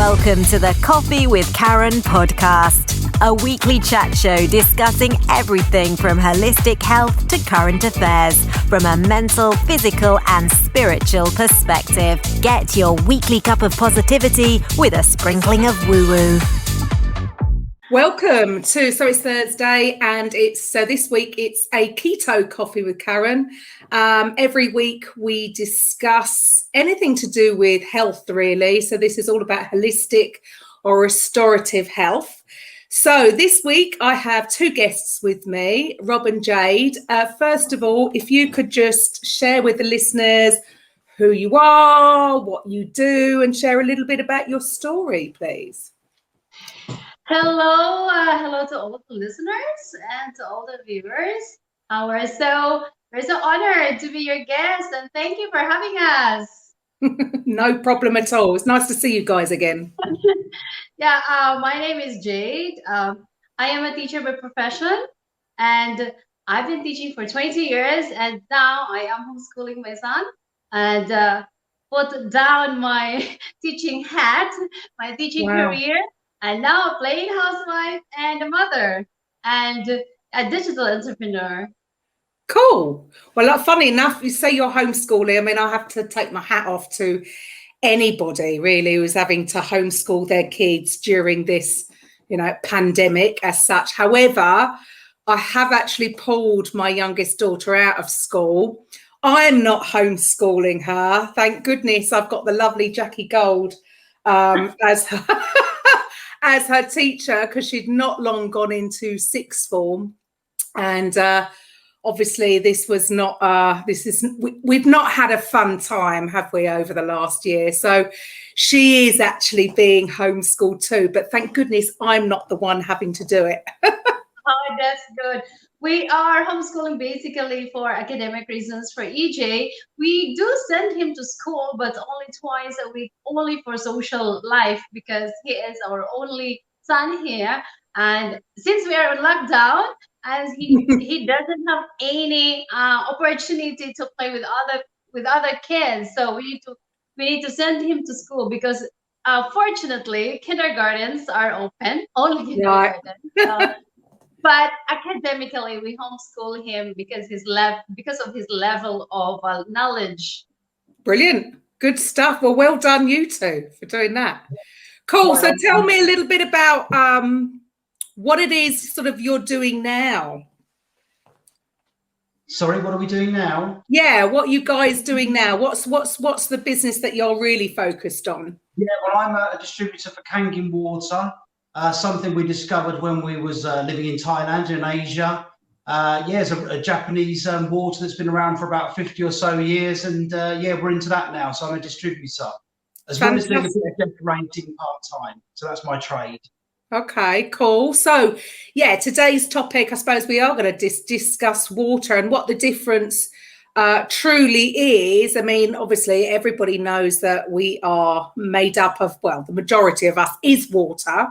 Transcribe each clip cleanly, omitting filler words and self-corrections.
Welcome to the Coffee with Karen podcast, a weekly chat show discussing everything from holistic health to current affairs from a mental, physical and spiritual perspective. Get your weekly cup of positivity with a sprinkling of woo-woo. Welcome to, it's Thursday and this week it's a keto coffee with Karen. Every week we discuss anything to do with health really. So this is all about holistic or restorative health. So this week I have two guests with me, Rob and Jade. First of all, if you could just share with the listeners who you are, what you do, and share a little bit about your story, please. Hello to all the listeners and to all the viewers. We're so honored to be your guest, and thank you for having us. No problem at all. It's nice to see you guys again. My name is Jade. I am a teacher by profession, and I've been teaching for 20 years, and now I am homeschooling my son and put down my teaching hat, my teaching career. And now a playing housewife and a mother and a digital entrepreneur. Cool. Well, funny enough, you say you're homeschooling. I mean, I have to take my hat off to anybody really who's having to homeschool their kids during this, pandemic as such. However, I have actually pulled my youngest daughter out of school. I'm not homeschooling her. Thank goodness I've got the lovely Jackie Gold as her teacher, because she'd not long gone into sixth form. And obviously we've not had a fun time, have we, over the last year? So she is actually being homeschooled too, but thank goodness I'm not the one having to do it. Oh, that's good. We are homeschooling basically for academic reasons for EJ. We do send him to school, but only twice a week, only for social life, because he is our only son here. And since we are in lockdown, as he doesn't have any opportunity to play with other kids, so we need to send him to school because fortunately kindergartens are open, only kindergarten. But academically, we homeschool him because of his level of knowledge. Brilliant. Good stuff. Well done, you two, for doing that. Cool. So tell me a little bit about what it is sort of you're doing now. Sorry, what are we doing now? Yeah, what are you guys doing now? What's the business that you're really focused on? Yeah, well, I'm a distributor for Kangen water. Something we discovered when we was living in Thailand in Asia. It's a Japanese water that's been around for about 50 or so years, and we're into that now. So I'm a distributor, as well as doing a bit of decorating part-time. So that's my trade. Okay, cool. So today's topic, I suppose we are going to discuss water and what the difference truly is. I mean, obviously everybody knows that we are made up of, the majority of us is water,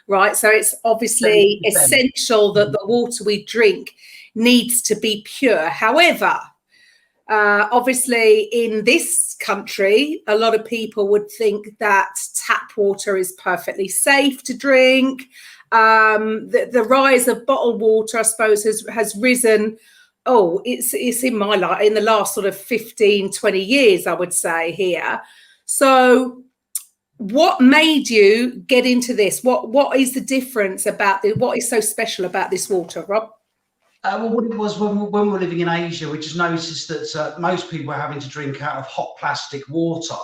right? So it's obviously essential that the water we drink needs to be pure. However, obviously in this country, a lot of people would think that tap water is perfectly safe to drink. The rise of bottled water, I suppose, has risen. It's in my life in the last sort of 15, 20 years, I would say here. So what made you get into this? What is the difference about what is so special about this water, Rob? What it was when we were living in Asia, we just noticed that most people were having to drink out of hot plastic water.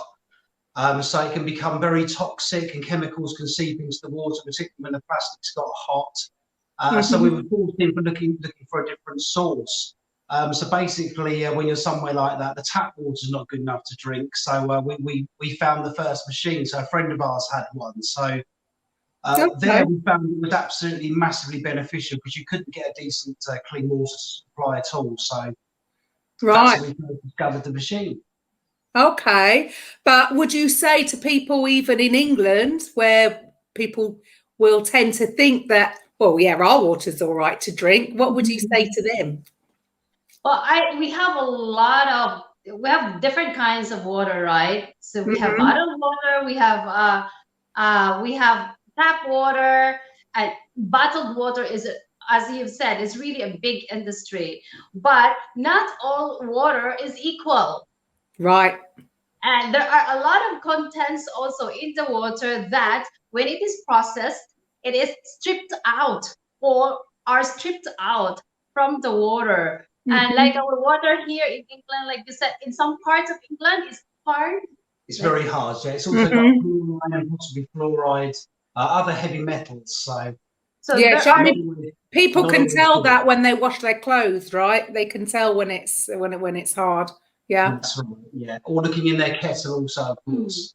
So it can become very toxic and chemicals can seep into the water, particularly when the plastic's got hot. So we were forced into looking for a different source. So basically, when you're somewhere like that, the tap water is not good enough to drink. So we found the first machine. So a friend of ours had one. So there we found it was absolutely massively beneficial because you couldn't get a decent clean water supply at all. So that's how we discovered the machine. Okay. But would you say to people, even in England, where people will tend to think that, our water's all right to drink, what would you say to them? Well, we have different kinds of water, right? So we have bottled water, we have We have tap water, and bottled water is, as you've said, is really a big industry. But not all water is equal. Right. And there are a lot of contents also in the water that when it is processed, it is stripped out or are stripped out from the water. And like our water here in England, like you said, in some parts of England, it's hard. It's very hard. Yeah, it's also got chlorine and possibly fluoride, other heavy metals. So Yeah, there so I are, mean, people can tell that when they wash their clothes, right? They can tell when it's when it's hard. Yeah. That's right. Yeah, or looking in their kettle also, of course.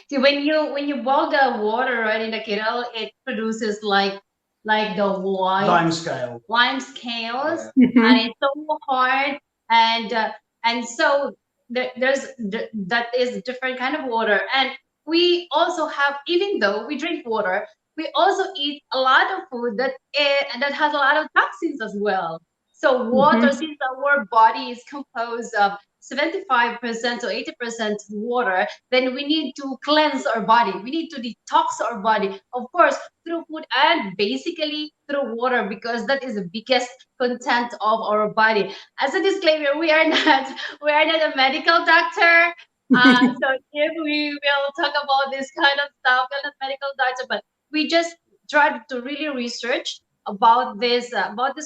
see, when you boil the water right in the kettle, it produces like the white lime scales, and it's so hard, and so that is a different kind of water. And we also have, even though we drink water, we also eat a lot of food that has a lot of toxins as well. So water, since our body is composed of 75% to 80% water, then we need to cleanse our body. We need to detox our body, of course, through food and basically through water, because that is the biggest content of our body. As a disclaimer, we are not a medical doctor. So if we will talk about this kind of stuff, we're not medical doctor, but we just tried to really research about this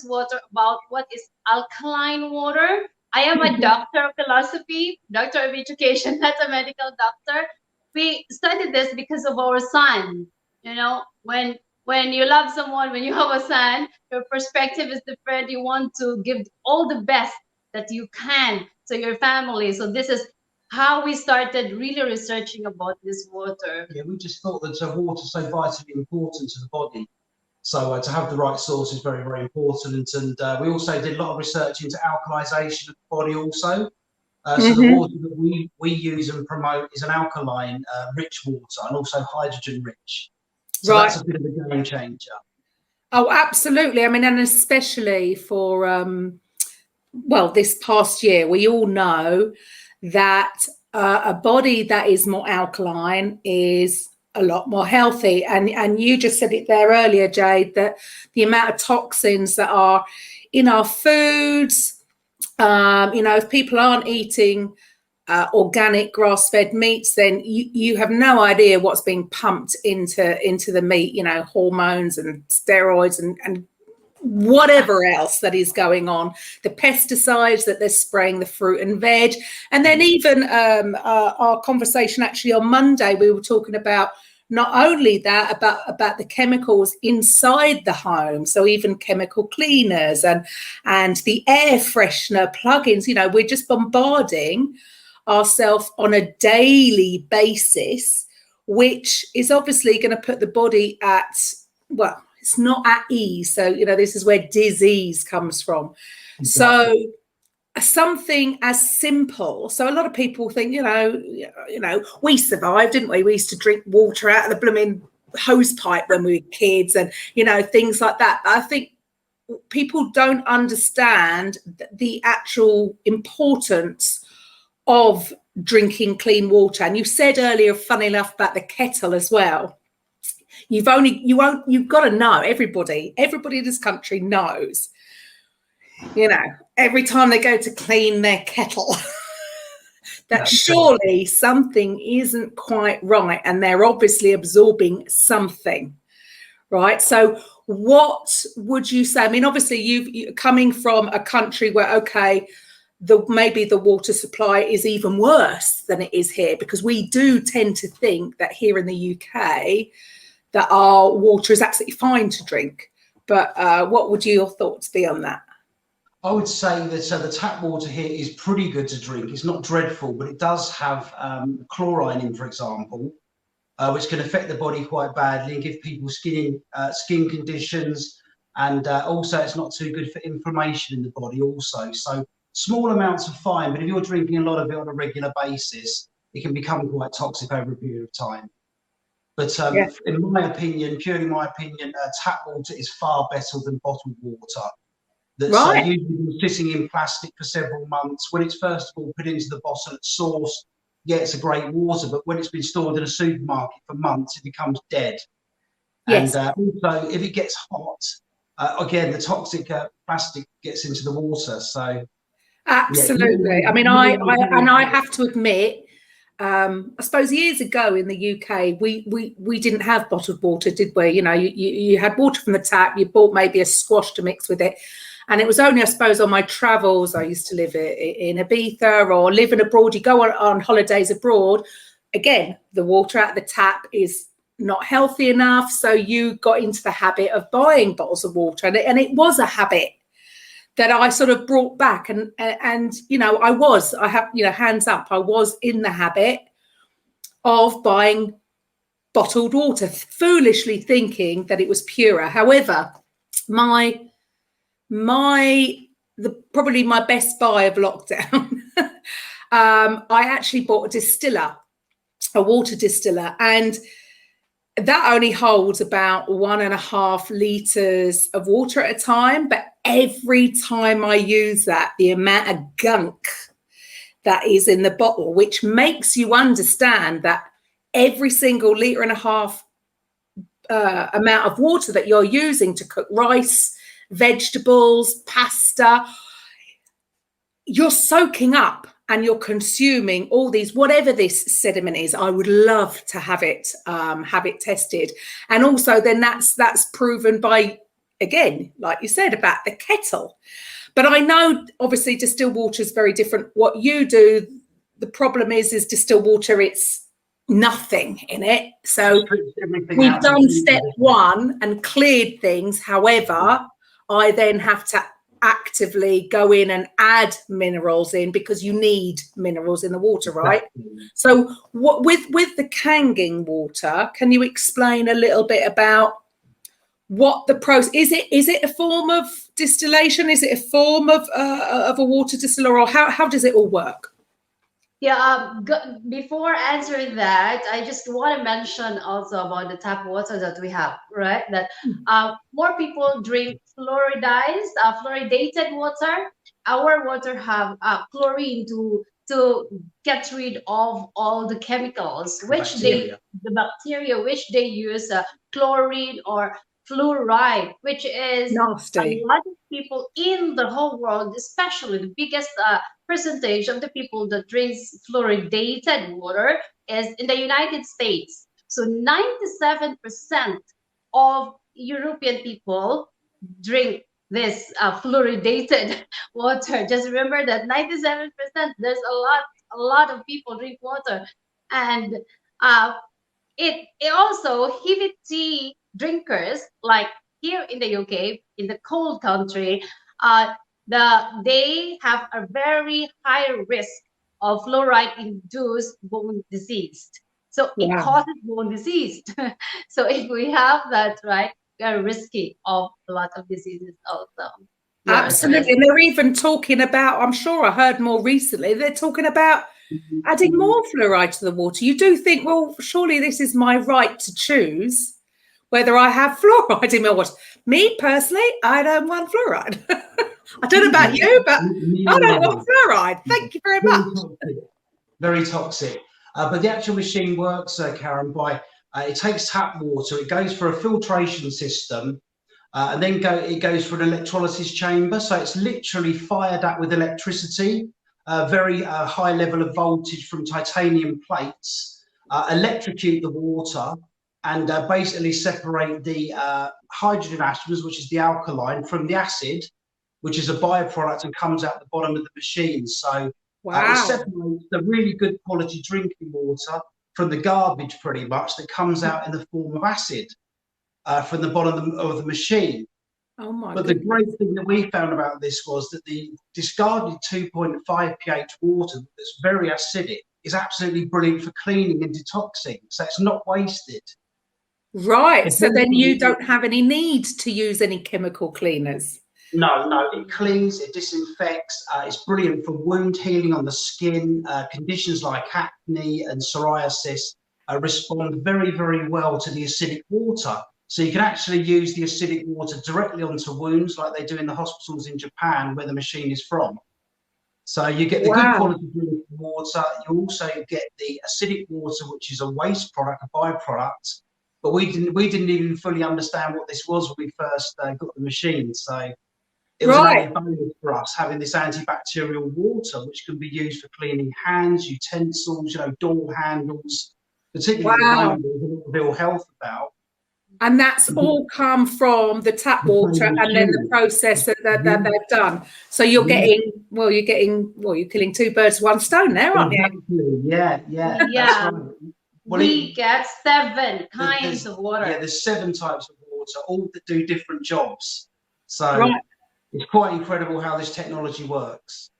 water, about what is alkaline water. I am a doctor of philosophy, doctor of education, not a medical doctor. We studied this because of our son. You know, when you love someone, when you have a son, your perspective is different. You want to give all the best that you can to your family. So this is how we started really researching about this water. Yeah, we just thought that water is so vitally important to the body. So to have the right source is very, very important. And we also did a lot of research into alkalization of the body also. So the water that we use and promote is an alkaline rich water, and also hydrogen rich. So that's a bit of a game changer. Oh, absolutely. I mean, and especially for, well, this past year, we all know that a body that is more alkaline is a lot more healthy. And you just said it there earlier, Jade, that the amount of toxins that are in our foods, you know, if people aren't eating organic grass-fed meats, then you have no idea what's being pumped into the meat, you know, hormones and steroids and whatever else that is going on, the pesticides that they're spraying the fruit and veg. And then even our conversation actually on Monday, we were talking about not only that, about the chemicals inside the home, so even chemical cleaners and the air freshener plugins. You know, we're just bombarding ourselves on a daily basis, which is obviously going to put the body at, well, it's not at ease. So, you know, this is where disease comes from. Exactly. So something as simple. So a lot of people think, you know, we survived, didn't we? We used to drink water out of the blooming hose pipe when we were kids and, you know, things like that. But I think people don't understand the actual importance of drinking clean water. And you said earlier, funny enough, about the kettle as well. You've got to know, everybody in this country knows, you know, every time they go to clean their kettle, that surely something isn't quite right, and they're obviously absorbing something, right? So what would you say? I mean, obviously you coming from a country where, okay, maybe the water supply is even worse than it is here, because we do tend to think that here in the UK that our water is absolutely fine to drink. But what would your thoughts be on that? I would say that the tap water here is pretty good to drink. It's not dreadful, but it does have chlorine in, for example, which can affect the body quite badly and give people skin conditions. And also it's not too good for inflammation in the body also. So small amounts are fine, but if you're drinking a lot of it on a regular basis, it can become quite toxic over a period of time. But in my opinion, purely my opinion, tap water is far better than bottled water. That's usually been sitting in plastic for several months. When it's first of all put into the bottle at source, yeah, it's a great water, but when it's been stored in a supermarket for months, it becomes dead. Yes. And also, if it gets hot, again, the toxic plastic gets into the water. So, Absolutely. yeah, I mean, I have to admit, I suppose years ago in the UK, we didn't have bottled water, did we? You know, you had water from the tap, you bought maybe a squash to mix with it. And it was only, I suppose, on my travels, I used to live in Ibiza or living abroad, you go on holidays abroad. Again, the water out of the tap is not healthy enough. So you got into the habit of buying bottles of water. And it was a habit that I sort of brought back. And you know, I have, you know, hands up, I was in the habit of buying bottled water, foolishly thinking that it was purer. However, probably my best buy of lockdown, I actually bought a water distiller, and that only holds about 1.5 litres of water at a time. But every time I use that, the amount of gunk that is in the bottle, which makes you understand that every single 1.5 litre amount of water that you're using to cook rice, vegetables, pasta, you're soaking up and you're consuming all these, whatever this sediment is. I would love to have it tested. And also then that's proven by, again, like you said, about the kettle. But I know obviously distilled water is very different. What you do, the problem is distilled water, it's nothing in it. So we've done step one and cleared things. However, I then have to actively go in and add minerals in, because you need minerals in the water, right? Exactly. So what with the Kangen water, can you explain a little bit about what the process is? It a form of distillation? Is it a form of a water distiller, or how does it all work? Yeah, before answering that, I just want to mention also about the tap water that we have, right? That more people drink fluoridated water. Our water have chlorine to get rid of all the chemicals, the bacteria which they use chlorine or fluoride, which is nasty. A lot of people in the whole world, especially the biggest percentage of the people that drinks fluoridated water is in the United States. So 97% of European people drink this fluoridated water. Just remember that 97%, there's a lot of people drink water. And it also heavy tea drinkers, like here in the UK, in the cold country, they have a very high risk of fluoride-induced bone disease. So it causes bone disease. So if we have that, right, we are risky of a lot of diseases also. Absolutely. And they're even talking about, I'm sure I heard more recently, they're talking about adding more fluoride to the water. You do think, well, surely this is my right to choose whether I have fluoride in my water. Me personally, I don't want fluoride. I don't know about you, but I don't want fluoride. Thank you very much. Very toxic. But the actual machine works, Karen, by it takes tap water, it goes for a filtration system, and then it goes for an electrolysis chamber. So it's literally fired up with electricity, very high level of voltage from titanium plates, electrocute the water, and basically separate the hydrogen atoms, which is the alkaline, from the acid, which is a byproduct and comes out the bottom of the machine. So it separates the really good quality drinking water from the garbage, pretty much, that comes out in the form of acid from the bottom of the machine. Oh my But goodness. the great thing that we found about this was that the discarded 2.5 pH water that's very acidic is absolutely brilliant for cleaning and detoxing. So it's not wasted. Right. So then you don't have any need to use any chemical cleaners. No, it cleans, it disinfects. It's brilliant for wound healing on the skin. Conditions like acne and psoriasis respond very, very well to the acidic water. So you can actually use the acidic water directly onto wounds, like they do in the hospitals in Japan, where the machine is from. So you get the good quality drinking water. You also get the acidic water, which is a waste product, a byproduct. But we didn't even fully understand what this was when we first got the machine. So it was an added bonus for us having this antibacterial water, which can be used for cleaning hands, utensils, door handles, particularly at the moment there's a lot of ill health about. And that's all come from the tap water and then the process that they've done. So you're getting, you're killing two birds with one stone there, aren't you? Yeah. That's right. Well, we get 7 kinds of water. Yeah, there's 7 types of water, all that do different jobs. So it's quite incredible how this technology works.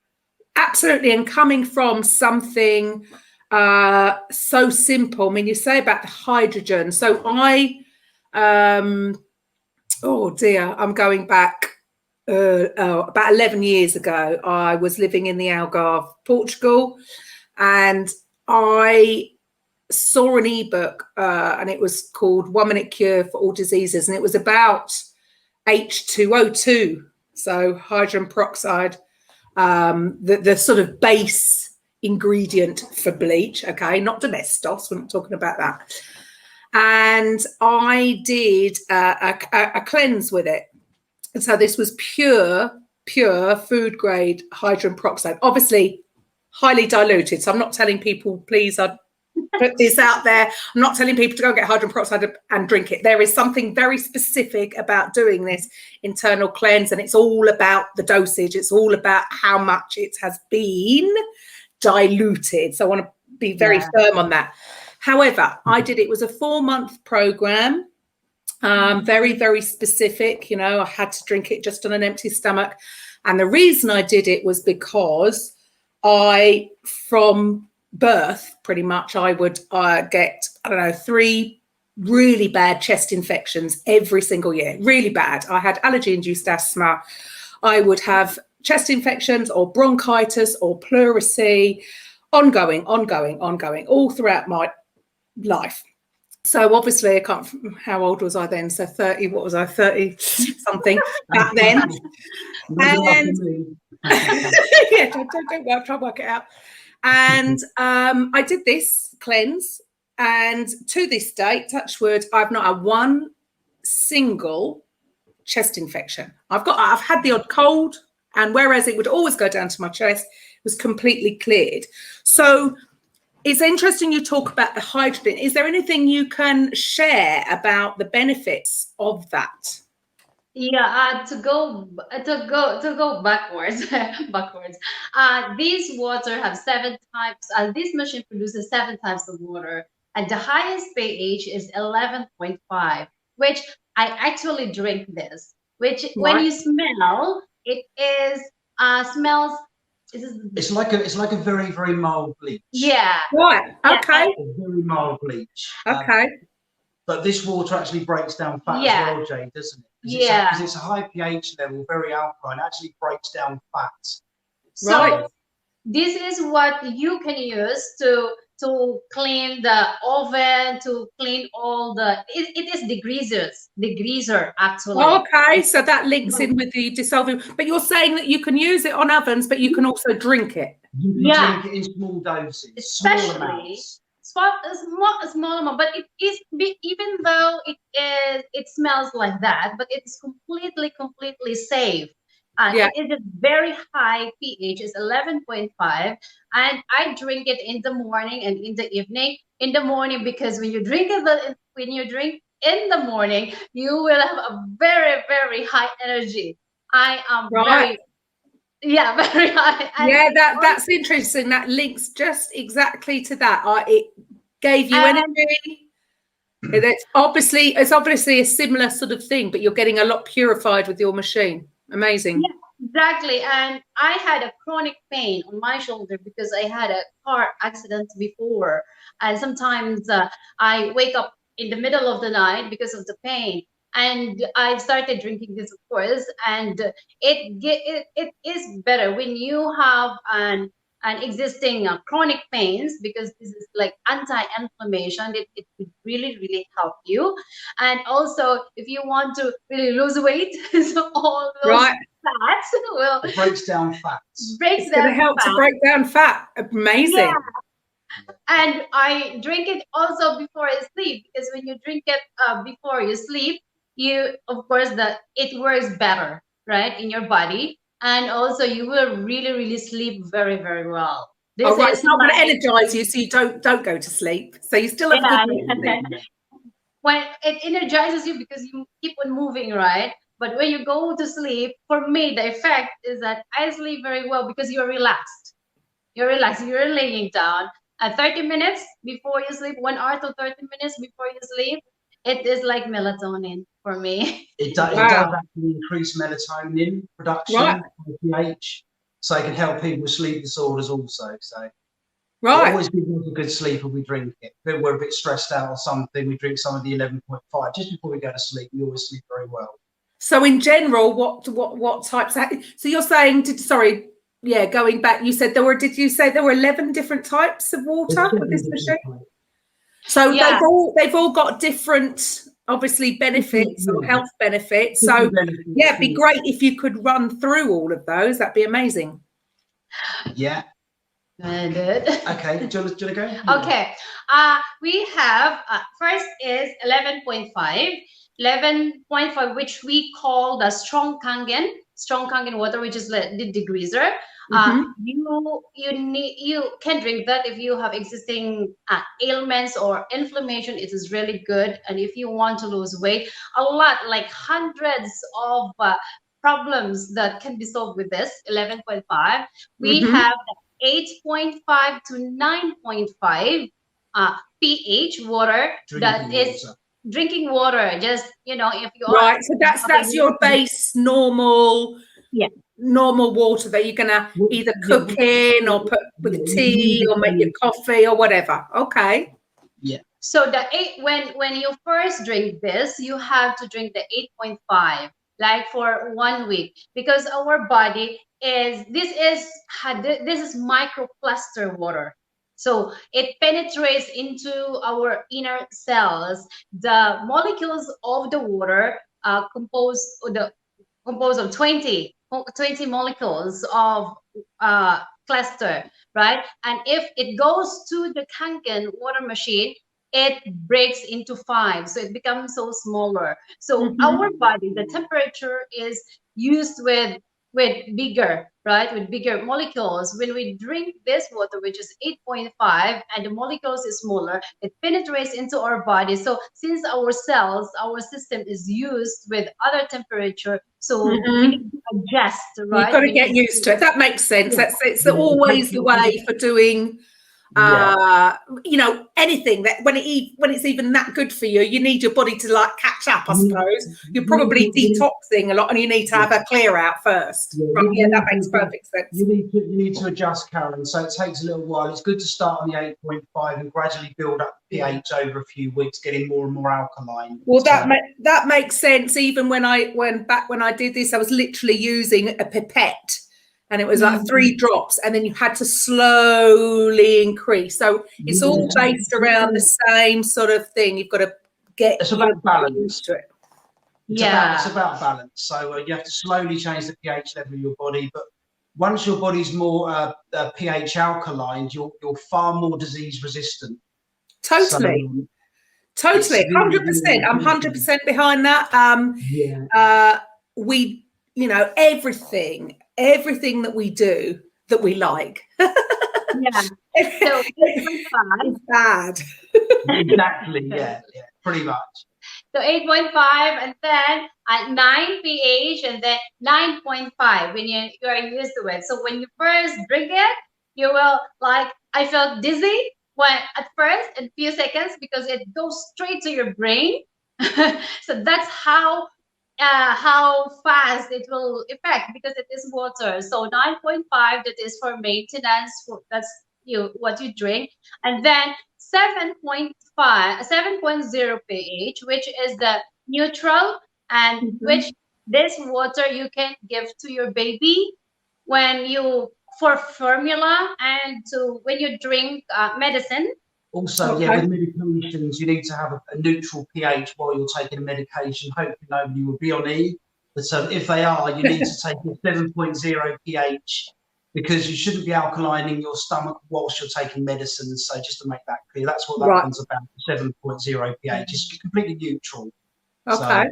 Absolutely. And coming from something so simple, I mean, you say about the hydrogen. So I'm going back about 11 years ago. I was living in the Algarve, Portugal, and I saw an ebook and it was called 1 Minute Cure for All Diseases, and it was about H2O2, so hydrogen peroxide, the sort of base ingredient for bleach. Okay, not domestos, we're not talking about that. And I did a cleanse with it. And so this was pure food grade hydrogen peroxide, obviously highly diluted. So I'm not telling people, please, I'd put this out there. I'm not telling people to go and get hydrogen peroxide and drink it. There is something very specific about doing this internal cleanse, and it's all about the dosage. It's all about how much it has been diluted. So I want to be very firm on that. However, I did, it was a 4-month program, very, very specific. I had to drink it just on an empty stomach. And the reason I did it was because from birth, pretty much, I would get, 3 really bad chest infections every single year, really bad. I had allergy-induced asthma. I would have chest infections or bronchitis or pleurisy, ongoing, all throughout my life. So obviously I can't, how old was I then? So 30, what was I, 30 something back then? And yeah, don't try to work it out. And I did this cleanse, and to this day, touch wood, I've not had one single chest infection. I've had the odd cold, and whereas it would always go down to my chest, it was completely cleared. So it's interesting you talk about the hydrogen. Is there anything you can share about the benefits of that? Yeah, to go backwards. These water have 7 types. This machine produces 7 types of water, and the highest pH is 11.5, which I actually drink this. Which when you smell, it is smells. It's like a very, very mild bleach. Yeah. Right. Okay. A very mild bleach. Okay. But this water actually breaks down fat as well, Jade, doesn't it? Because it's a high pH level, very alkaline, actually breaks down fat. So this is what you can use to clean the oven, to clean all it is the greaser actually. Okay, so that links in with the dissolving, but you're saying that you can use it on ovens, but you can also drink it. You can drink it in small doses, especially small amounts. A small amount, but it is, even though it smells like that, but it's completely safe. And it is a very high pH, it's 11.5, and I drink it in the morning and in the evening. In the morning, because when you drink in the morning, you will have a very, very high energy. I am very high. And that's interesting. That links just exactly to that. It gave you energy. It's obviously a similar sort of thing, but you're getting a lot purified with your machine. Amazing. Yeah, exactly. And I had a chronic pain on my shoulder because I had a car accident before, and sometimes I wake up in the middle of the night because of the pain. And I started drinking this, of course, and it is better when you have and existing chronic pains, because this is like anti-inflammation. It would really help you. And also, if you want to really lose weight, so all those fats will it breaks down fats. It's going to help to break down fat. Amazing. Yeah. And I drink it also before I sleep, because when you drink it before you sleep, you, of course, it works better, right, in your body. And also you will really sleep very well. This is it's not going to energize you, so you don't go to sleep. So you still have a good sleep. When it energizes you because you keep on moving, right? But when you go to sleep, for me, the effect is that I sleep very well because you're relaxed. You're relaxed. You're laying down. 30 minutes before you sleep, 1 hour to 30 minutes before you sleep, it is like melatonin for me. It does actually increase melatonin production, pH, so it can help people with sleep disorders also. So it always gives us a good sleep if we drink it. If we're a bit stressed out or something, we drink some of the 11.5 just before we go to sleep. We always sleep very well. So in general, what types? So you're saying, going back, you said did you say there were 11 different types of water with this machine? So they've all got different, obviously, benefits or health benefits. So it'd be great if you could run through all of those. That'd be amazing. Yeah. Good. Okay, do you want to go? Okay. We have first is 11.5. 11.5, which we call the strong Kangen water, which is the degreaser. You can drink that if you have existing ailments or inflammation. It is really good. And if you want to lose weight, a lot, like hundreds of problems that can be solved with this 11.5. We have 8.5 to 9.5 pH water. Drinking water, just if you are so that's your base normal water that you're gonna either cook in or put with tea or make your coffee or whatever. Okay. Yeah. So when you first drink this, you have to drink the 8.5 like for 1 week, because our body this is microcluster water. So it penetrates into our inner cells. The molecules of the water composed of 20 molecules of cluster, right? And if it goes to the Kangen water machine, it breaks into 5, so it becomes so smaller. So our body, the temperature is used with bigger, right? With bigger molecules. When we drink this water, which is 8.5, and the molecules is smaller, it penetrates into our body. So since our cells, our system is used with other temperature, so we need to adjust, right? You've got to get used to it. That makes sense. It's always the way for doing anything that when it's even that good for you, you need your body to like catch up, I suppose. You're probably detoxing a lot and you need to have a clear out first. That makes perfect sense. You need to adjust, Karen. So it takes a little while. It's good to start on the 8.5 and gradually build up pH over a few weeks, getting more and more alkaline. Well, that makes sense. Even when I did this, I was literally using a pipette. And it was like 3 drops, and then you had to slowly increase. So it's all based around the same sort of thing. You've got to get it's about balance to it. It's about balance. So you have to slowly change the pH level of your body. But once your body's more pH alkaline, you're far more disease resistant. Totally. 100%. I'm 100% behind that. Everything that we do that we like. So it's bad. Exactly. Yeah, pretty much. So 8.5, and then at 9 pH, and then 9.5 when you are used to it. So when you first drink it, you will I felt dizzy at first in a few seconds, because it goes straight to your brain. So that's how fast it will affect, because it is water. So 9.5, that is for maintenance. That's what you drink. And then 7.0 pH, which is the neutral, and which this water you can give to your baby when you for formula and to when you drink medicine. Also, yeah, with medications, you need to have a neutral pH while you're taking a medication. Hopefully nobody will be on E. But if they are, you need to take a 7.0 pH because you shouldn't be alkalining your stomach whilst you're taking medicine. So just to make that clear, that's what that one's about, 7.0 pH. It's completely neutral. Okay.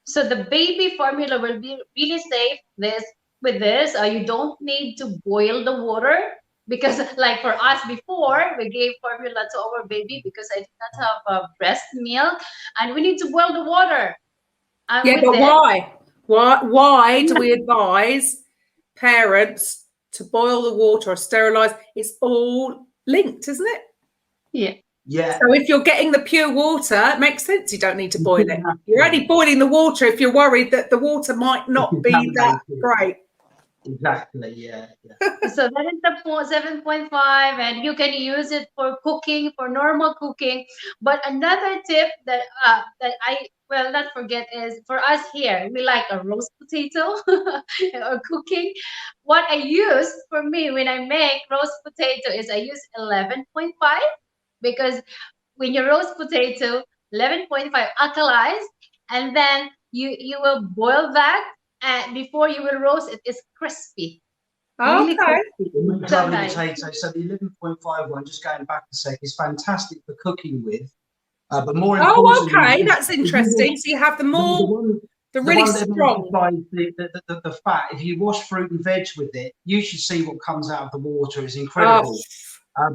So the baby formula will be really safe with this. You don't need to boil the water. Because like for us before, we gave formula to our baby because I did not have breast milk, and we need to boil the water. Yeah, but why? Why do we advise parents to boil the water or sterilise? It's all linked, isn't it? Yeah. Yeah. So if you're getting the pure water, it makes sense. You don't need to boil it. You're only boiling the water if you're worried that the water might not be that great. Exactly, yeah. So that is the 7.5, and you can use it for cooking, for normal cooking. But another tip that I will not forget is for us here, we like a roast potato or cooking. What I use for me when I make roast potato is I use 11.5 because when you roast potato, 11.5 alkalized, and then you will boil that. And before you will roast it, it's crispy. Really crispy. So nice. Potato. So the 11.5 one, just going back a sec, is fantastic for cooking with. But more importantly, okay, that's interesting. So you have the really strong. The fat. If you wash fruit and veg with it, you should see what comes out of the water. It's incredible.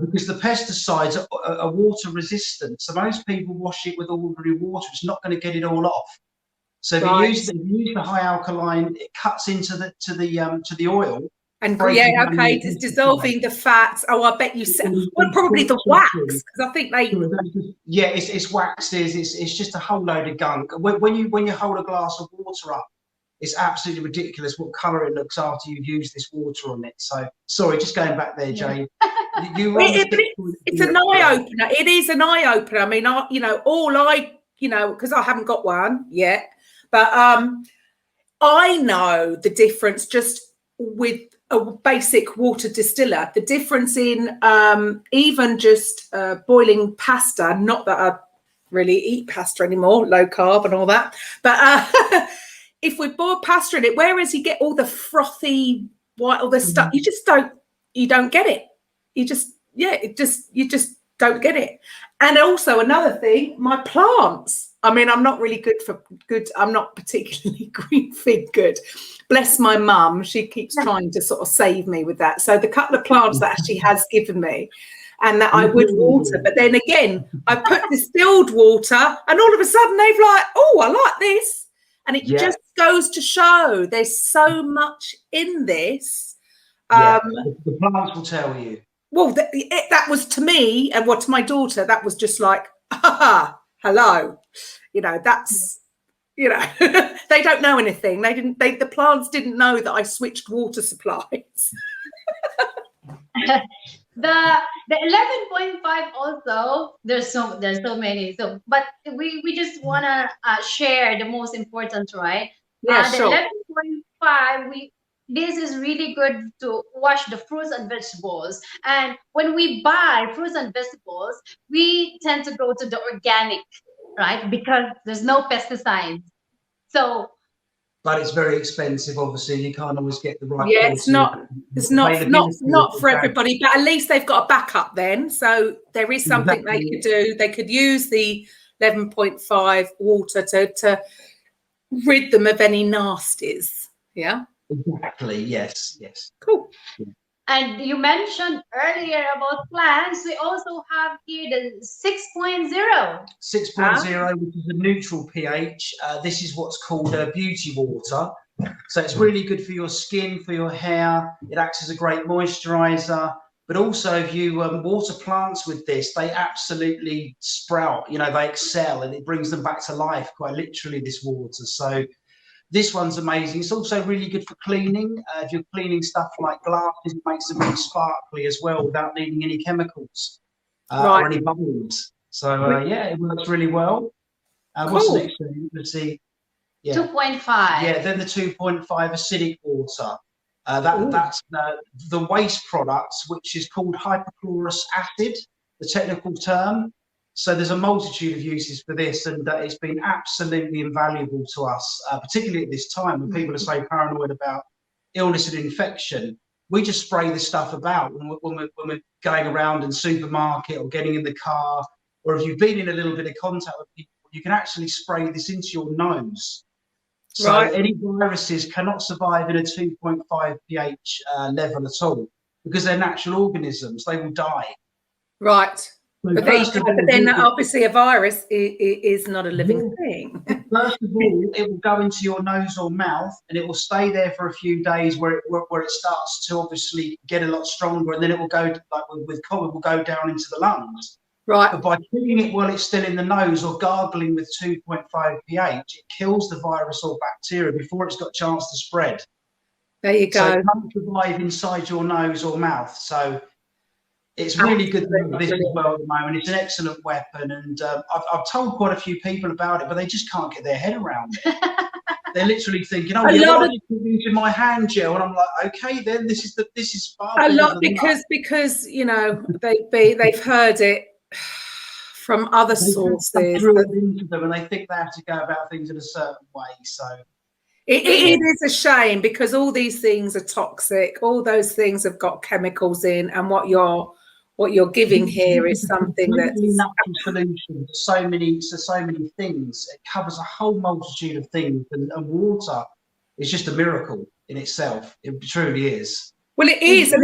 Because the pesticides are water resistant. So most people wash it with ordinary water. It's not going to get it all off. So if you use the high alkaline, it cuts into the oil. And it's dissolving the fats. Oh, I bet you said probably the wax because I think they. Yeah, it's waxes. It's just a whole load of gunk. When you hold a glass of water up, it's absolutely ridiculous what colour it looks after you've used this water on it. So sorry, just going back there, Jade. It's an eye opener. It is an eye opener. I mean, because I haven't got one yet. But I know the difference just with a basic water distiller, the difference in even just boiling pasta, not that I really eat pasta anymore, low carb and all that. But if we boil pasta in it, whereas you get all the frothy, white, all the stuff, you don't get it. You just don't get it. And also another thing, my plants. I mean, I'm not really I'm not particularly green fig good. Bless my mum. She keeps trying to sort of save me with that. So the couple of plants that she has given me and that I would water, but then again, I put distilled water and all of a sudden they've like, oh, I like this. And it just goes to show there's so much in this. The plants will tell you. Well, that was to me and to my daughter, that was just like, hello. That's, they don't know anything. The plants didn't know that I switched water supplies. The 11.5 also, there's so many. So, but we just want to share the most important, right? Yeah, the sure. 11.5, this is really good to wash the fruits and vegetables. And when we buy fruits and vegetables, we tend to go to the organic, right? Because there's no pesticides. So. But it's very expensive, obviously. You can't always get the right. Yeah, it's not for everybody, but at least they've got a backup then. So there is something they could do. They could use the 11.5 water to rid them of any nasties. Yeah. Exactly. Yes. Cool. Yeah. And you mentioned earlier about plants. We also have here the 6.0. 6.0, which is a neutral pH. This is what's called beauty water. So it's really good for your skin, for your hair. It acts as a great moisturizer. But also, if you water plants with this, they absolutely sprout. They excel, and it brings them back to life, quite literally, this water. So this one's amazing. It's also really good for cleaning. If you're cleaning stuff like glasses, it makes them really sparkly as well without needing any chemicals or any bubbles. So, it works really well. Cool. What's the next thing? Let's see. Yeah. 2.5. Yeah, then the 2.5 acidic water. That's the waste products, which is called hypochlorous acid, the technical term. So there's a multitude of uses for this, and it's been absolutely invaluable to us, particularly at this time when people are so paranoid about illness and infection. We just spray this stuff about when we're going around in supermarket or getting in the car, or if you've been in a little bit of contact with people, you can actually spray this into your nose. So any viruses cannot survive in a 2.5 pH level at all, because they're natural organisms. They will die. Right. So but then obviously a virus is not a living thing. First of all, it will go into your nose or mouth, and it will stay there for a few days where it starts to obviously get a lot stronger, and then it will go, like with COVID, will go down into the lungs. Right. But by killing it while it's still in the nose or gargling with 2.5 pH, it kills the virus or bacteria before it's got a chance to spread. There you go. So it can't survive inside your nose or mouth. So it's really good to have this as well at the moment. It's an excellent weapon, and I've told quite a few people about it, but they just can't get their head around it. They're literally thinking, "Oh, yeah, I using my hand gel," and I'm like, "Okay, then this is far a lot because you know they've heard it from other sources. Into them, and they think they have to go about things in a certain way. So it is a shame, because all these things are toxic. All those things have got chemicals in, and what you're giving here is something that's natural solution to so many things. It covers a whole multitude of things, and water is just a miracle in itself. It truly is. Well, it is, and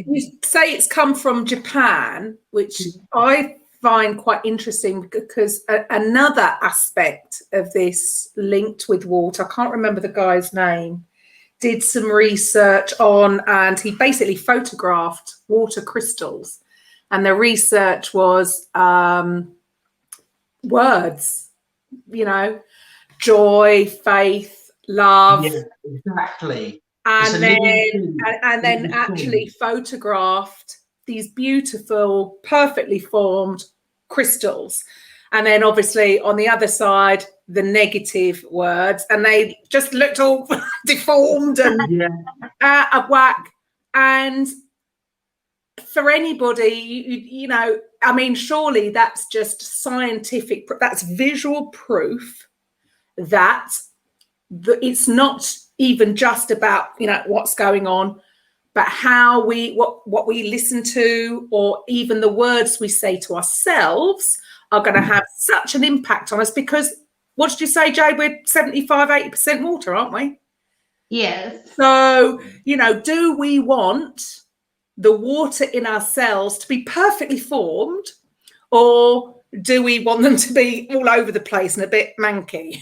you say it's come from Japan, which I find quite interesting, because another aspect of this linked with water, I can't remember the guy's name, did some research on, and he basically photographed water crystals, and the research was words, you know, joy, faith, love. Yeah, exactly. And then actually photographed these beautiful, perfectly formed crystals. And then obviously on the other side, the negative words, and they just looked all deformed and out of whack. And for anybody, you know, I mean, surely that's just scientific, that's visual proof that it's not even just about, you know, what's going on, but how what we listen to, or even the words we say to ourselves are going to have such an impact on us. Because what did you say, Jade? We're 75-80% water, aren't we? Yes. So, you know, do we want the water in our cells to be perfectly formed, or do we want them to be all over the place and a bit manky?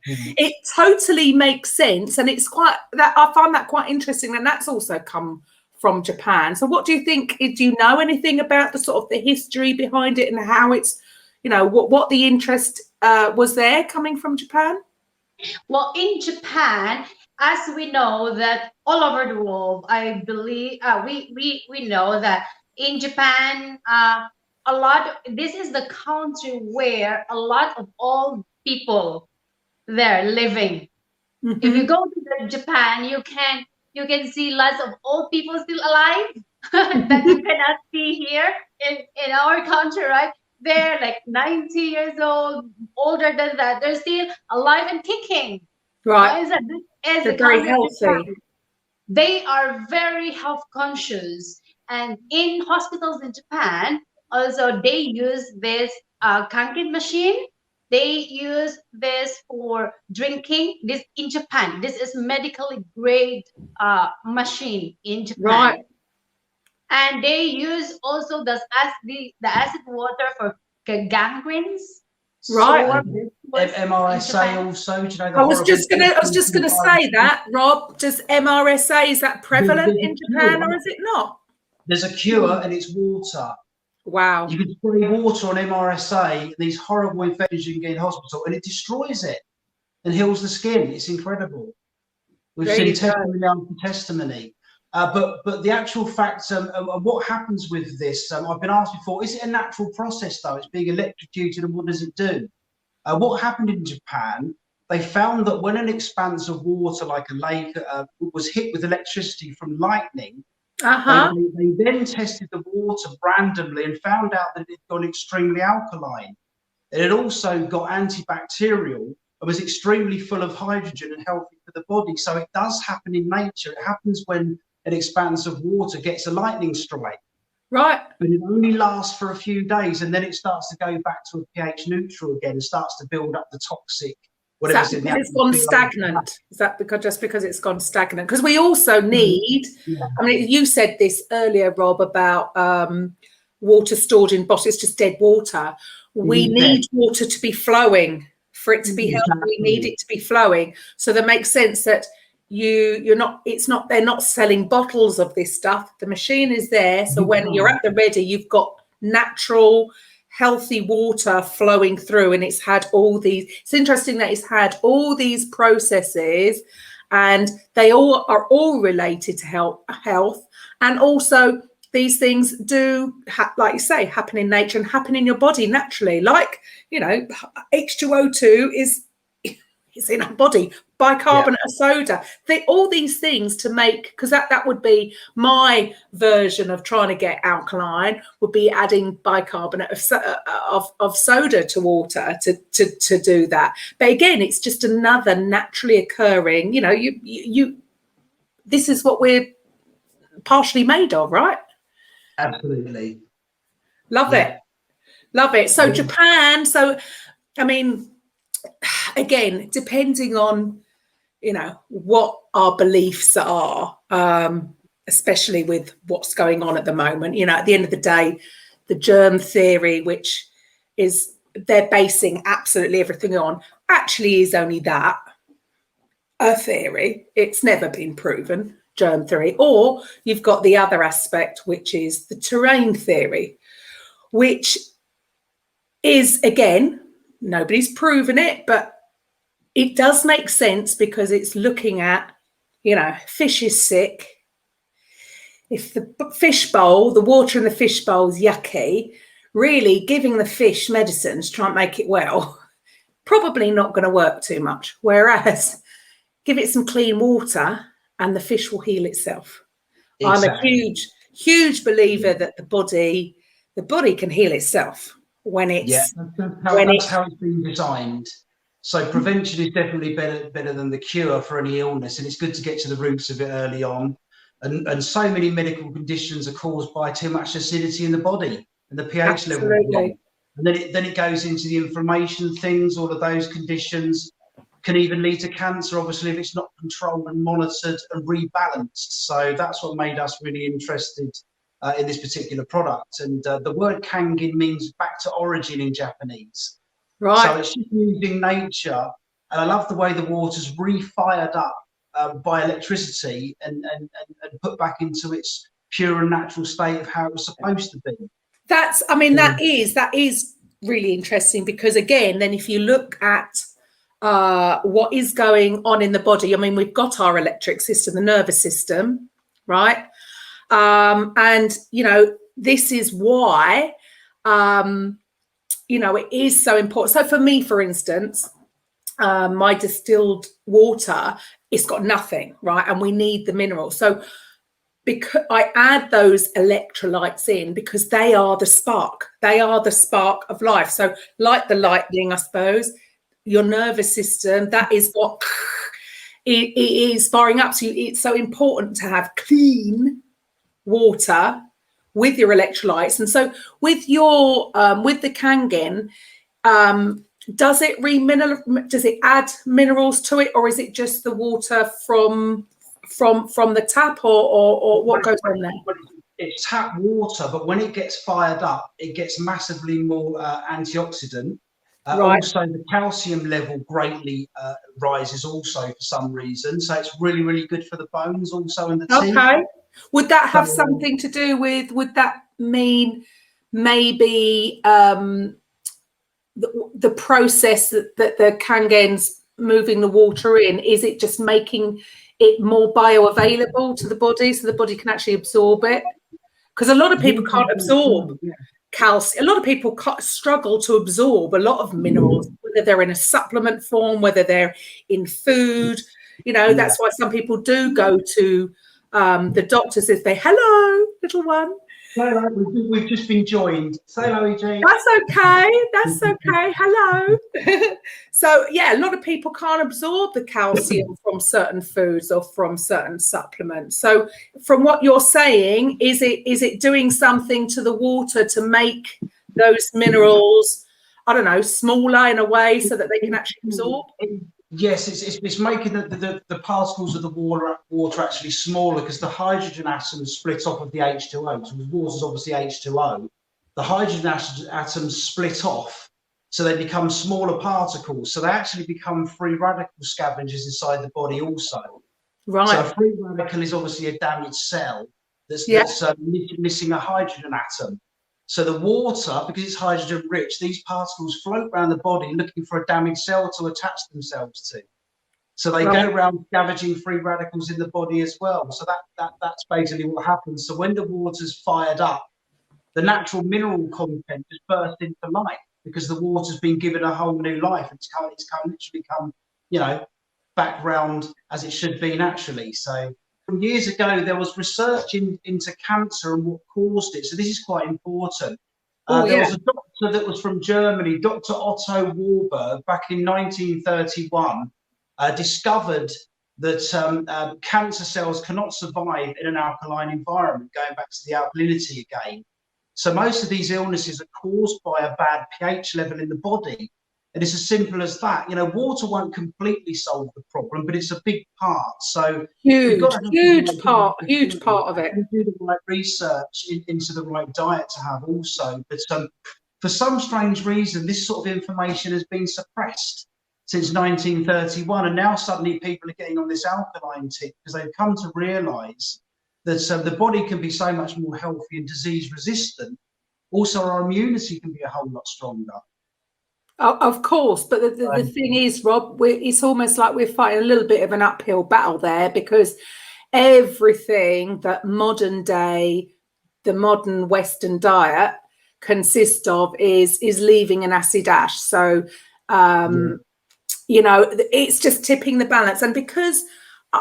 It totally makes sense, and it's quite that I find that quite interesting, and that's also come from Japan. So what do you think? Do you know anything about the sort of the history behind it, and how it's, you know, what the interest was there coming from Japan? Well, in Japan, as we know that all over the world, I believe we know that in Japan, this is the country where a lot of old people there living. Mm-hmm. If you go to Japan, you can see lots of old people still alive that you cannot see here in our country, right? They're like 90 years old, older than that. They're still alive and kicking. Right. They're very healthy. They are very health conscious. And in hospitals in Japan, also they use this Kangen machine. They use this for drinking. This in Japan. This is medically grade machine in Japan. Right. And they use also the acid water for gangrenes. Right. MRSA also. Do you know, I was just gonna say that, Rob. Does MRSA, is that prevalent in Japan, or is it not? There's a cure, and it's water. Wow. You can spray water on MRSA, these horrible infections you can get in hospital, and it destroys it and heals the skin. It's incredible. We've seen testimony after testimony. But the actual fact, what happens with this, I've been asked before, is it a natural process though? It's being electrocuted, and what does it do? What happened in Japan they found that when an expanse of water, like a lake, was hit with electricity from lightning, they then tested the water randomly and found out that it had gone extremely alkaline. It had also got antibacterial and was extremely full of hydrogen and healthy for the body. So it does happen in nature. It happens when an expanse of water gets a lightning strike. Right. But it only lasts for a few days, and then it starts to go back to a pH neutral again and starts to build up the toxic. Is that because it's gone stagnant? Is that because it's gone stagnant? Because we also need, I mean, you said this earlier, Rob, about water stored in bottles, it's just dead water. We need water to be flowing for it to be healthy. We need it to be flowing. So that makes sense that they're not selling bottles of this stuff. The machine is there. So when you're at the ready, you've got natural, healthy water flowing through, and it's interesting that it's had all these processes, and they all are related to health. And also these things do, like you say, happen in nature and happen in your body naturally. Like, H2O2 is in our body, bicarbonate of soda, all these things to make, because that would be my version of trying to get alkaline, would be adding bicarbonate of soda to water to do that. But again, it's just another naturally occurring, this is what we're partially made of, right? Absolutely. Love it. So Japan, I mean, again, depending on, what our beliefs are, especially with what's going on at the moment, at the end of the day, the germ theory, which is they're basing absolutely everything on, actually is only that, a theory. It's never been proven, germ theory. Or you've got the other aspect, which is the terrain theory, which is, again, nobody's proven it, but it does make sense because it's looking at, fish is sick. If the the water in the fish bowl is yucky, really giving the fish medicines to try and make it well, probably not going to work too much. Whereas give it some clean water and the fish will heal itself. Exactly. I'm a huge, huge believer that the body can heal itself when it's that's how it's been designed. So prevention is definitely better than the cure for any illness, and it's good to get to the roots of it early on. And so many medical conditions are caused by too much acidity in the body and the pH level. And then it goes into the inflammation things. All of those conditions can even lead to cancer, obviously, if it's not controlled and monitored and rebalanced. So that's what made us really interested in this particular product. And the word Kangen means back to origin in Japanese. Right. So it's just using nature. And I love the way the water's re-fired up by electricity and put back into its pure and natural state of how it was supposed to be. That is really interesting, because again, then if you look at what is going on in the body, I mean, we've got our electric system, the nervous system, right? And, this is why, it is so important. So for me, for instance, my distilled water, it's got nothing, right? And we need the minerals. So because I add those electrolytes in, because they are the spark of life. So like the lightning, I suppose, your nervous system, that is what it is firing up. So it's so important to have clean water with your electrolytes. And so with your with the Kangen, does it add minerals to it, or is it just the water from the tap, or what goes on there? It's tap water, but when it gets fired up, it gets massively more antioxidant. Right. Also, the calcium level greatly rises also for some reason. So it's really, really good for the bones also and the teeth. Okay. Would that have something to do with, would that mean maybe the process that the Kangen's moving the water in, is it just making it more bioavailable to the body so the body can actually absorb it? Because a lot of people can't absorb calcium. A lot of people struggle to absorb a lot of minerals whether they're in a supplement form, whether they're in food. That's why some people do go to the doctors if they, hello, little one. No, we've just been joined. Say hello, Jade. That's okay. That's okay. Hello. So, yeah, a lot of people can't absorb the calcium from certain foods or from certain supplements. So, from what you're saying, is it doing something to the water to make those minerals, I don't know, smaller in a way so that they can actually absorb? Yes, it's making the particles of the water actually smaller, because the hydrogen atoms split off of the H2O. So water is obviously H2O. The hydrogen atoms split off, so they become smaller particles. So they actually become free radical scavengers inside the body also. Right. So a free radical is obviously a damaged cell that's missing a hydrogen atom. So the water, because it's hydrogen rich, these particles float around the body looking for a damaged cell to attach themselves to. So they go around scavenging free radicals in the body as well. So that's basically what happens. So when the water's fired up, the natural mineral content just bursts into life, because the water's been given a whole new life. It's literally come, background as it should be naturally. So from years ago, there was research into cancer and what caused it. So this is quite important. There was a doctor that was from Germany, Dr. Otto Warburg, back in 1931, discovered that cancer cells cannot survive in an alkaline environment, going back to the alkalinity again. So most of these illnesses are caused by a bad pH level in the body. And it's as simple as that. Water won't completely solve the problem, but it's a big part. So huge part of it. And do the right research into the right diet to have also. But for some strange reason, this sort of information has been suppressed since 1931, and now suddenly people are getting on this alkaline tip because they've come to realise that the body can be so much more healthy and disease resistant. Also, our immunity can be a whole lot stronger. Of course, but the thing is, Rob, it's almost like we're fighting a little bit of an uphill battle there, because everything that the modern Western diet consists of is leaving an acid ash. So, it's just tipping the balance. And because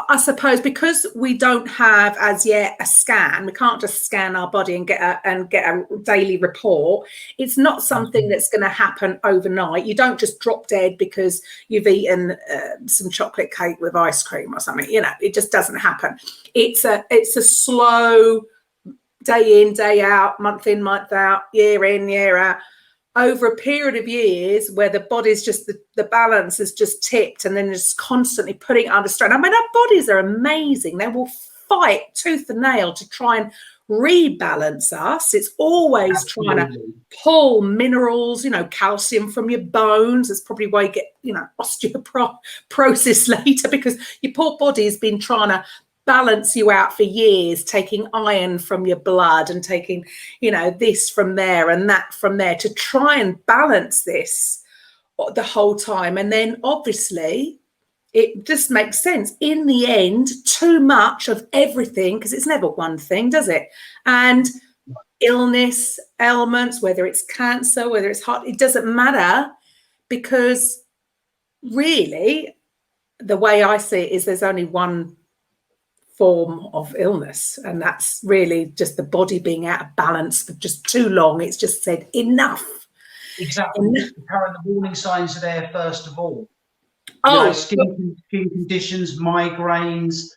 I suppose because we don't have as yet a scan, we can't just scan our body and get a daily report. It's not something that's going to happen overnight. You don't just drop dead because you've eaten some chocolate cake with ice cream or something. It just doesn't happen. It's a slow, day in, day out, month in, month out, year in, year out, over a period of years, where the body's just the balance is just tipped, and then just constantly putting it under strain. I mean, our bodies are amazing. They will fight tooth and nail to try and rebalance us. It's always trying to pull minerals, calcium from your bones. That's probably why you get, osteoporosis later, because your poor body's been trying to balance you out for years, taking iron from your blood and taking, this from there and that from there to try and balance this the whole time. And then obviously it just makes sense. In the end, too much of everything, because it's never one thing, does it? And illness, ailments, whether it's cancer, whether it's heart, it doesn't matter, because really the way I see it is there's only one form of illness, and that's really just the body being out of balance for just too long. It's just said enough. Exactly. Karen, the warning signs are there first of all. Skin conditions, migraines,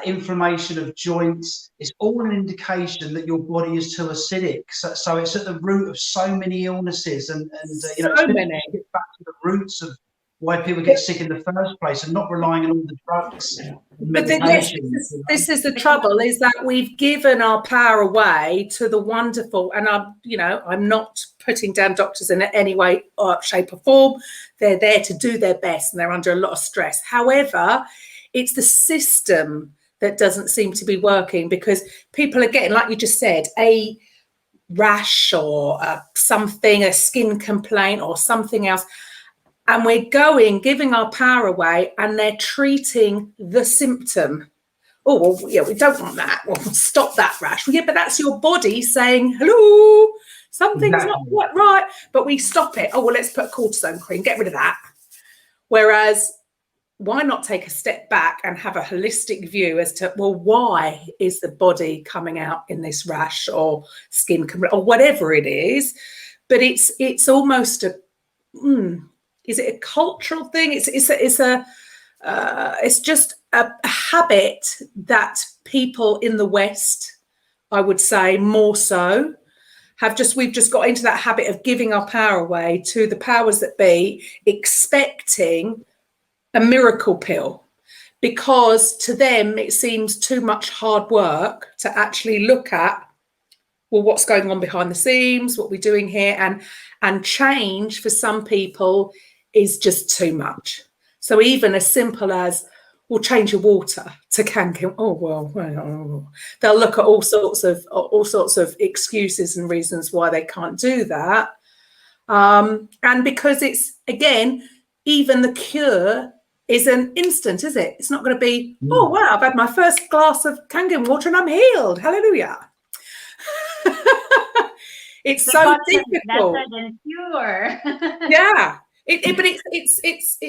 inflammation of joints. It's all an indication that your body is too acidic. So it's at the root of so many illnesses, and it's many. To get back to the roots of why people get sick in the first place, and not relying on all the drugs. But this is the trouble, is that we've given our power away to the wonderful, and I'm not putting down doctors in any way or shape or form. They're there to do their best, and they're under a lot of stress. However, it's the system that doesn't seem to be working, because people are getting, like you just said, a rash or something, a skin complaint or something else. And we're giving our power away, and they're treating the symptom. Oh, well, yeah, we don't want that. Well, stop that rash. Well, yeah, but that's your body saying, hello, Something's not quite right, but we stop it. Oh, well, let's put cortisone cream, get rid of that. Whereas, why not take a step back and have a holistic view as to, well, why is the body coming out in this rash or skin or whatever it is? But it's almost a, is it a cultural thing? It's just a habit that people in the West, I would say more so, we've just got into that habit of giving our power away to the powers that be, expecting a miracle pill, because to them it seems too much hard work to actually look at, well, what's going on behind the scenes, what we're doing here, and change for some people is just too much. So even as simple as, we'll change your water to Kangen. Oh, well, they'll look at all sorts of excuses and reasons why they can't do that. And because it's, again, even the cure is an instant, is it? It's not going to be, oh, wow, I've had my first glass of Kangen water and I'm healed. Hallelujah. It's so difficult. Better than cure. Yeah. But it's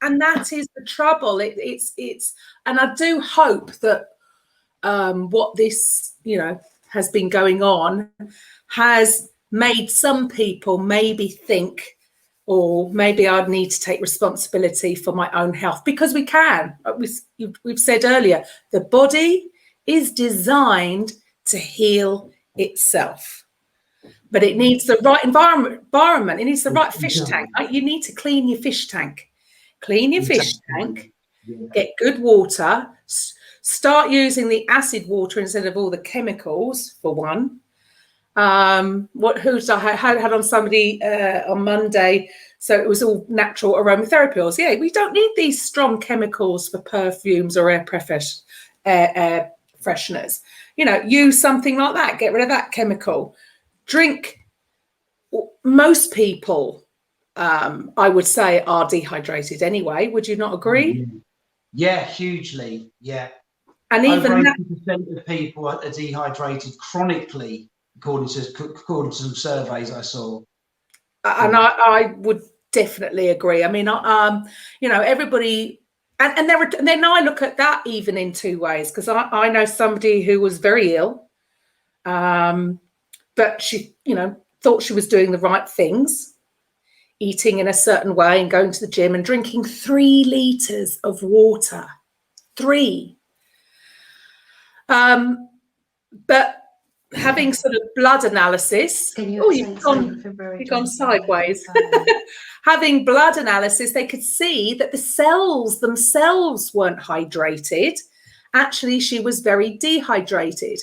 and that is the trouble. It's and I do hope that what this has been going on has made some people maybe think, or maybe I'd need to take responsibility for my own health, because we can. We've said earlier, the body is designed to heal itself. But it needs the right environment. It needs the right fish tank. You need to clean your fish tank. Clean your fish tank. Get good water. Start using the acid water instead of all the chemicals, for one. I had on somebody on Monday, so it was all natural aromatherapy oils. Yeah, we don't need these strong chemicals for perfumes or air fresheners. Use something like that. Get rid of that chemical. Drink. Most people, I would say, are dehydrated anyway. Would you not agree? Yeah, hugely. Yeah. And even over 80% of people are dehydrated chronically, according to some surveys I saw. And I would definitely agree. I mean, everybody, and then I look at that even in two ways, because I know somebody who was very ill. But she, thought she was doing the right things, eating in a certain way and going to the gym and drinking 3 liters of water. 3. But having sort of blood analysis, you've gone sideways. Having blood analysis, they could see that the cells themselves weren't hydrated. Actually, she was very dehydrated.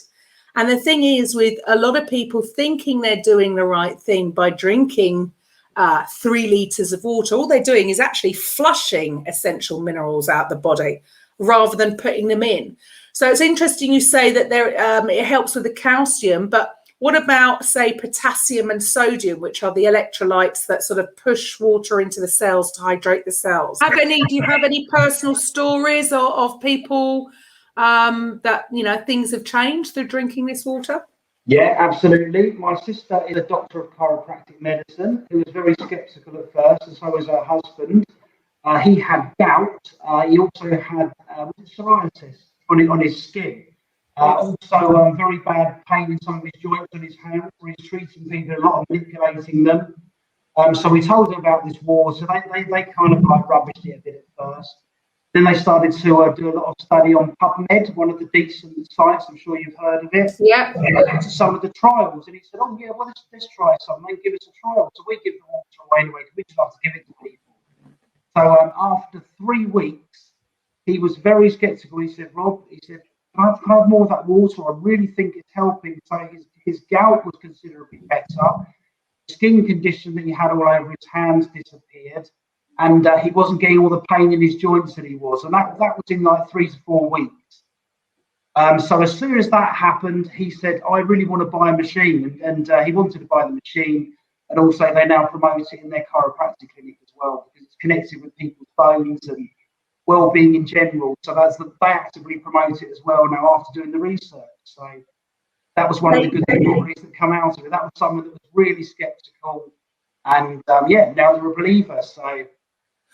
And the thing is, with a lot of people thinking they're doing the right thing by drinking 3 liters of water, all they're doing is actually flushing essential minerals out the body rather than putting them in. So it's interesting you say that it helps with the calcium, but what about, say, potassium and sodium, which are the electrolytes that sort of push water into the cells to hydrate the cells? Do you have any personal stories of people that things have changed through drinking this water? Yeah, absolutely. My sister is a doctor of chiropractic medicine who was very skeptical at first, and so was her husband. He had gout. He also had psoriasis on his skin. Also, very bad pain in some of his joints on his hands, where he's treating people, a lot of manipulating them. So we told them about this water. They kind of like rubbished it a bit at first. Then they started to do a lot of study on PubMed, one of the decent sites. I'm sure you've heard of it. Yeah. To some of the trials, and he said, "Oh yeah, well let's try something. Give us a trial." So we give the water away anyway. We just have to give it to people. So after 3 weeks, he was very sceptical. He said, "Rob," he said, "Can I have more of that water? I really think it's helping." So his gout was considerably better. The skin condition that he had all over his hands disappeared. And he wasn't getting all the pain in his joints that he was. And that was in like 3 to 4 weeks. So as soon as that happened, he said, "I really want to buy a machine." And he wanted to buy the machine. And also they now promote it in their chiropractic clinic as well, because it's connected with people's bones and well-being in general. So they actively promote it as well now after doing the research. So that was one of the good stories that come out of it. That was someone that was really skeptical, and yeah, now they're a believer. So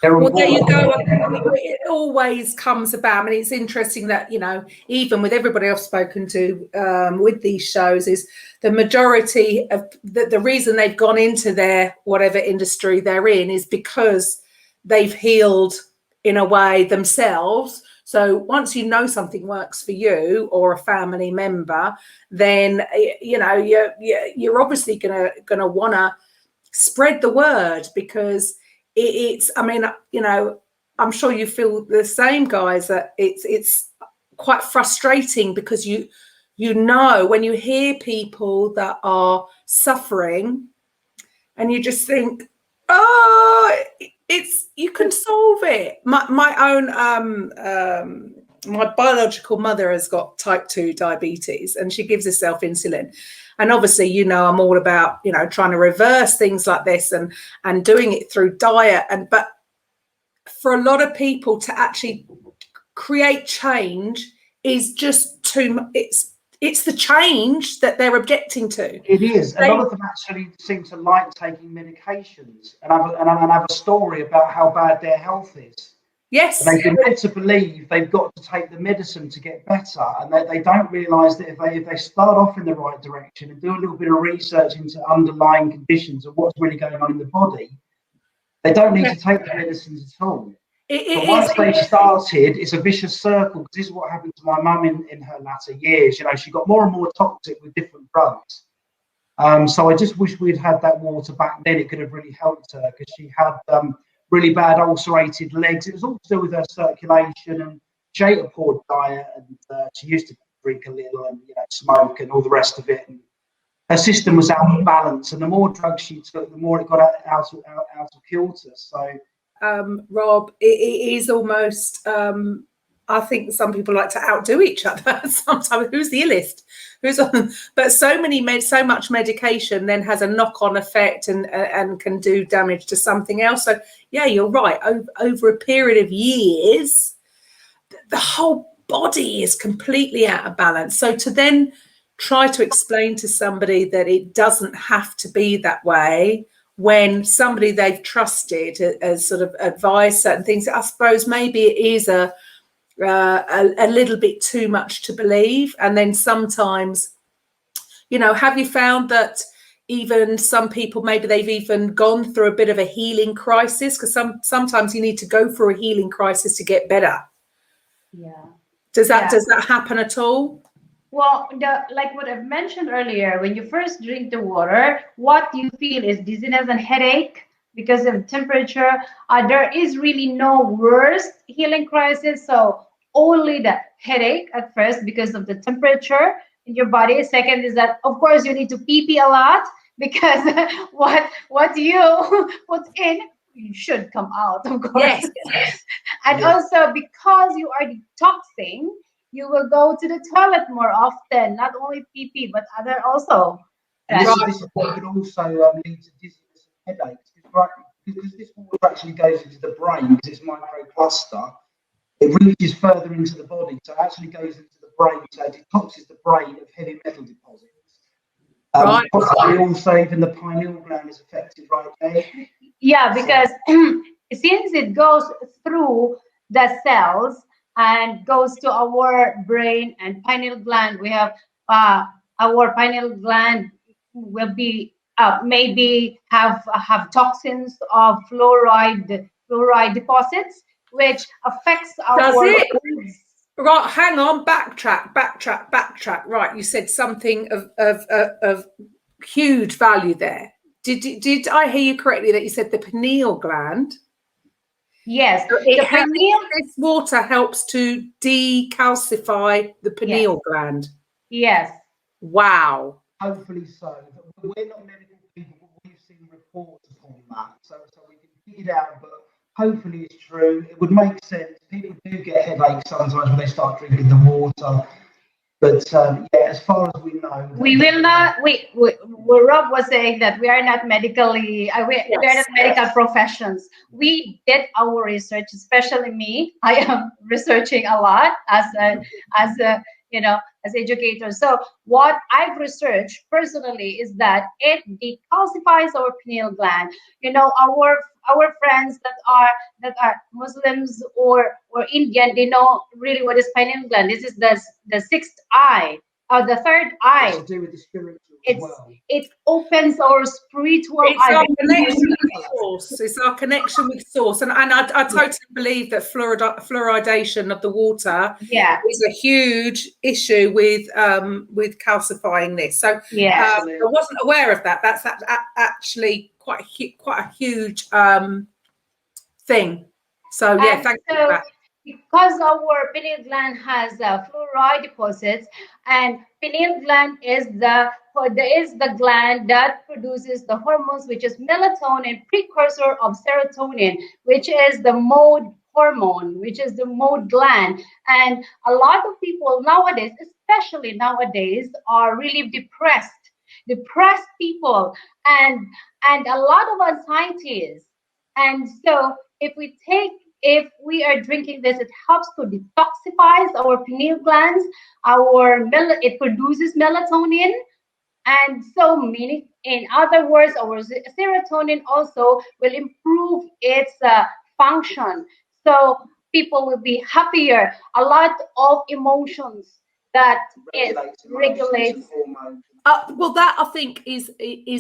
they're on Well, there you board. go. It always comes about. I mean, it's interesting that, you know, even with everybody I've spoken to with these shows, is the majority of the reason they've gone into their whatever industry they're in is because they've healed in a way themselves. So once you know something works for you or a family member, then, you know, you're obviously gonna want to spread the word, because it's, I mean, you know, I'm sure you feel the same, guys, that it's quite frustrating, because you know, when you hear people that are suffering and you just think, oh, it's, you can solve it. My own my biological mother has got type 2 diabetes, and she gives herself insulin. And obviously, you know, I'm all about, you know, trying to reverse things like this and doing it through diet. But for a lot of people to actually create change is just too much. It's the change that they're objecting to. It is. A lot of them actually seem to like taking medications and have a story about how bad their health is. Yes. And they've been led to believe they've got to take the medicine to get better, and they don't realise that if they start off in the right direction and do a little bit of research into underlying conditions of what's really going on in the body, they don't need to take the medicines at all. But once they've started, it's a vicious circle, because this is what happened to my mum in her latter years. You know, she got more and more toxic with different drugs. So I just wish we'd had that water back then. It could have really helped her, because she had really bad ulcerated legs. It was all to do with her circulation, and she ate a poor diet, and she used to drink a little and, you know, smoke and all the rest of it. And her system was out of balance, and the more drugs she took, the more it got out of kilter. So, Rob, it is almost. I think some people like to outdo each other. Sometimes, who's the illest? Who's on? But so much medication then has a knock-on effect and can do damage to something else. So yeah, you're right. Over a period of years, the whole body is completely out of balance. So to then try to explain to somebody that it doesn't have to be that way, when somebody they've trusted has sort of advised certain things, I suppose maybe it is a little bit too much to believe. And then sometimes, you know, have you found that even some people, maybe they've even gone through a bit of a healing crisis? Because sometimes you need to go through a healing crisis to get better. Yeah. Does that happen at all? Well, like what I've mentioned earlier, when you first drink the water, what you feel is dizziness and headache because of temperature. There is really no worse healing crisis. So only the headache at first because of the temperature in your body. Second is that, of course, you need to pee a lot, because what you put in, you should come out, of course. Yes. And also, because you are detoxing, you will go to the toilet more often, not only pee, but other also. And this is what could also lead to dizziness and headaches, because this water actually goes into the brain, because it's microcluster. It reaches further into the body, so it actually goes into the brain, so it detoxes the brain of heavy metal deposits. Possibly also even the pineal gland is affected, right, Jade? Yeah, because since it goes through the cells and goes to our brain and pineal gland, we have our pineal gland will be maybe have toxins of fluoride deposits, which affects our. Does it? Right, hang on, backtrack. Right, you said something of huge value there. Did I hear you correctly that you said the pineal gland? Yes, So this water helps to decalcify the pineal gland. Yes. Wow. Hopefully so. We're not medical people, but we've seen reports upon that, so we can dig it out. But hopefully it's true. It would make sense. People do get headaches sometimes when they start drinking the water. But yeah, as far as we know, we will not. Rob was saying that we are not medically. We are not medical professions. We did our research, especially me. I am researching a lot as as educators. So what I've researched personally is that it decalcifies our pineal gland. Our friends that are Muslims or Indian, they know really what is pineal gland. This is the sixth eye, or the third eye. It's to do with the spiritual as well. It opens our spiritual It's eye. our connection with source. It's our connection with source, and I totally believe that fluoridation of the water is a huge issue with calcifying this. So I wasn't aware of that. That's actually quite a huge thing. So thank you for that. Because our pineal gland has fluoride deposits, and pineal gland is the gland that produces the hormones, which is melatonin, precursor of serotonin, which is the mode hormone, which is the mode gland. And a lot of people nowadays, especially nowadays, are really depressed people, and a lot of anxieties. And so if we are drinking this, it helps to detoxify our pineal glands. It produces melatonin, and so many. In other words, our serotonin also will improve its function. So people will be happier. A lot of emotions that it regulates. Well, that I think is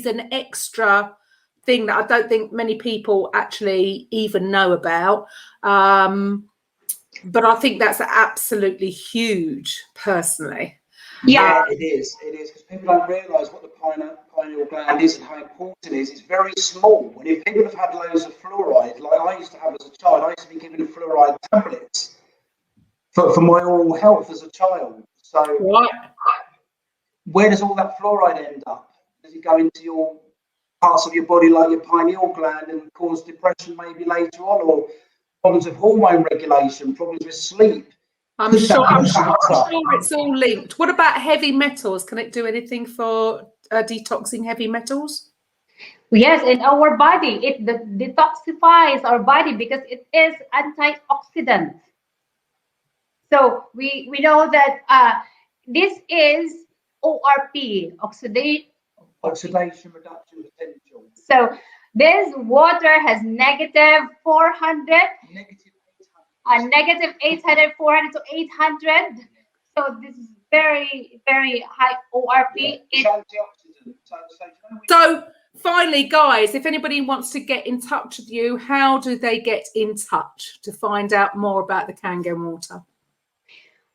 an extra thing that I don't think many people actually even know about. But I think that's absolutely huge, personally. Yeah, it is because people don't realise what the pineal gland is and how important it is. It's very small. And if people have had loads of fluoride, like I used to have as a child, I used to be given fluoride tablets for my oral health as a child. So where does all that fluoride end up? Does it go into your parts of your body like your pineal gland and cause depression maybe later on, or problems with hormone regulation, problems with sleep? I'm sure it's all linked. What about heavy metals? Can it do anything for detoxing heavy metals? Yes, in our body, it detoxifies our body because it is antioxidant. So we know that this is ORP, oxidation reduction potential. So this water has negative 400, negative 800, 400 to 800. So this is very, very high ORP. So finally, guys, if anybody wants to get in touch with you, how do they get in touch to find out more about the Kangen water?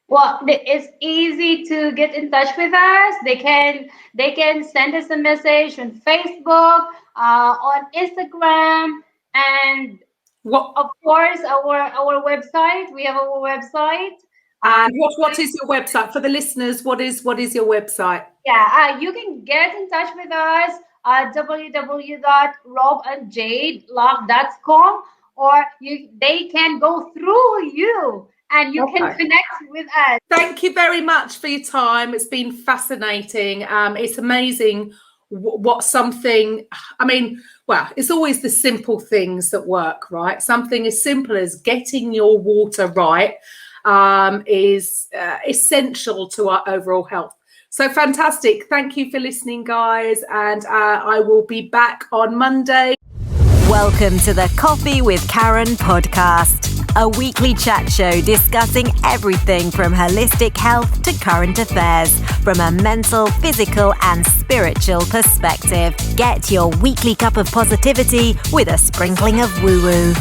Well, it's easy to get in touch with us. They can send us a message on Facebook, on Instagram, and of course our website. We have our website. And what is your website for the listeners? What is your website? Yeah, you can get in touch with us at www.robandjadelove.com, or they can go through you. And you can connect with us. Thank you very much for your time. It's been fascinating. It's amazing it's always the simple things that work, right? Something as simple as getting your water right is essential to our overall health. So fantastic. Thank you for listening, guys. And I will be back on Monday. Welcome to the Coffee with Karen podcast, a weekly chat show discussing everything from holistic health to current affairs from a mental, physical, and spiritual perspective. Get your weekly cup of positivity with a sprinkling of woo-woo.